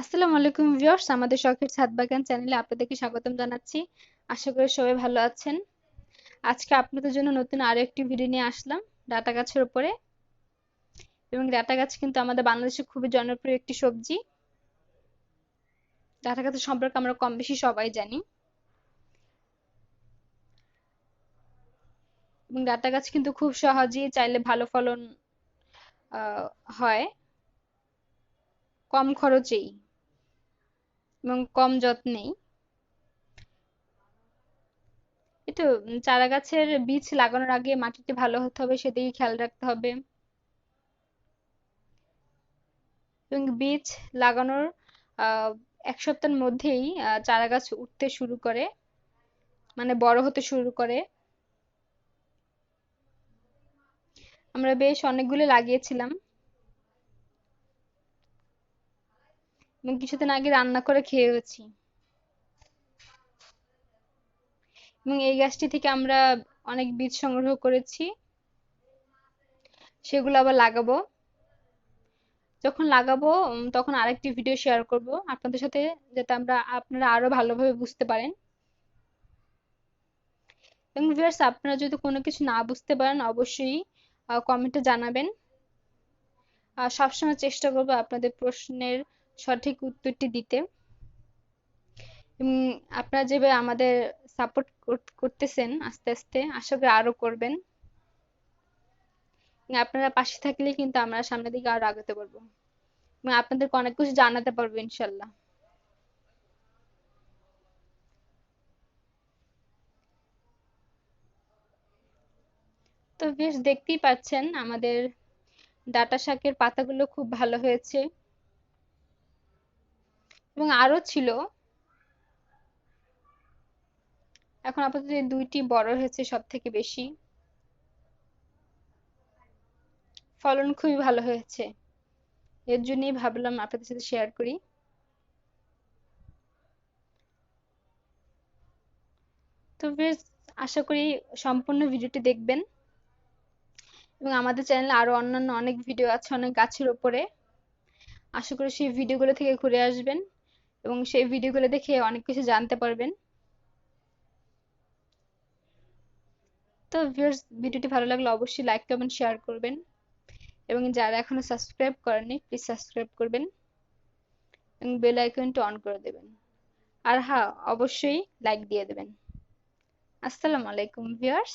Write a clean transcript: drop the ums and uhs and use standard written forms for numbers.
আসসালামু আলাইকুম ভিউয়ার্স, আমাদের শখের ছাদ বাগান চ্যানেলে আপনাদেরকে স্বাগতম জানাচ্ছি। আশা করি সবাই ভালো আছেন। আজকে আপনাদের জন্য নতুন আরো একটি ভিডিও নিয়ে আসলাম ডাটা গাছের উপরে। এবং ডাটা গাছ কিন্তু আমাদের বাংলাদেশে খুবই জনপ্রিয় একটি সবজি। ডাটা গাছের সম্পর্কে আমরা কম বেশি সবাই জানি। এবং ডাটা গাছ কিন্তু খুব সহজেই চাইলে ভালো ফলন আহ, হয় কম খরচেই এবং কম যত্নেই। এই তো চারা গাছের বীজ লাগানোর আগে মাটিতে ভালো হতে হবে, সেদিকে খেয়াল রাখতে হবে। এবং বীজ লাগানোর আহ 1 সপ্তাহের মধ্যেই চারা গাছ উঠতে শুরু করে, মানে বড় হতে শুরু করে। আমরা বেশ অনেকগুলো লাগিয়েছিলাম এবং কিছুদিন আগে রান্না করে খেয়েছি। এবং এই গাছটি থেকে আমরা অনেক বীজ সংগ্রহ করেছি, সেগুলো আবার লাগাবো। যখন লাগাবো তখন আরেকটি ভিডিও শেয়ার করব আপনাদের সাথে, যাতে আপনারা আরো ভালোভাবে বুঝতে পারেন। এবং ভিউয়ার্স, আপনারা যদি কোনো কিছু না বুঝতে পারেন অবশ্যই কমেন্টে জানাবেন। সবসময় চেষ্টা করবো আপনাদের প্রশ্নের সঠিক উত্তরটি দিতে। এবং আপনারা যেভাবে আমাদের সাপোর্ট করতেছেন আস্তে আস্তে, আশা করি আরো করবেন। এবং আপনারা পাশে থাকলে কিন্তু আমরা সামনের দিকে আরো আগাতে পারবো এবং আপনাদেরকে অনেক কিছু জানাতে পারবো ইনশাল্লাহ। তো বেশ, দেখতেই পাচ্ছেন আমাদের ডাটা শাকের পাতাগুলো খুব ভালো হয়েছে এবং আরো ছিল। এখন আপাতত এই দুইটি বড় হয়েছে সব থেকে বেশি। ফলন খুবই ভালো হয়েছে, এর জন্যই ভাবলাম আপনাদের সাথে শেয়ার করি। তো বেশ, আশা করি সম্পূর্ণ ভিডিওটি দেখবেন। এবং আমাদের চ্যানেলে আরো অন্যান্য অনেক ভিডিও আছে অনেক গাছের উপরে। আশা করি সেই ভিডিওগুলো থেকে ঘুরে আসবেন এবং সেই ভিডিওগুলো দেখে অনেক কিছু জানতে পারবেন। তো ভিউয়ার্স, ভিডিওটি ভালো লাগলে অবশ্যই লাইক কমেন্ট শেয়ার করবেন। এবং যারা এখনো সাবস্ক্রাইব করেননি প্লিজ সাবস্ক্রাইব করবেন এবং বেল আইকনটি অন করে দেবেন। আর হ্যাঁ, অবশ্যই লাইক দিয়ে দেবেন। আসসালামু আলাইকুম ভিউয়ার্স।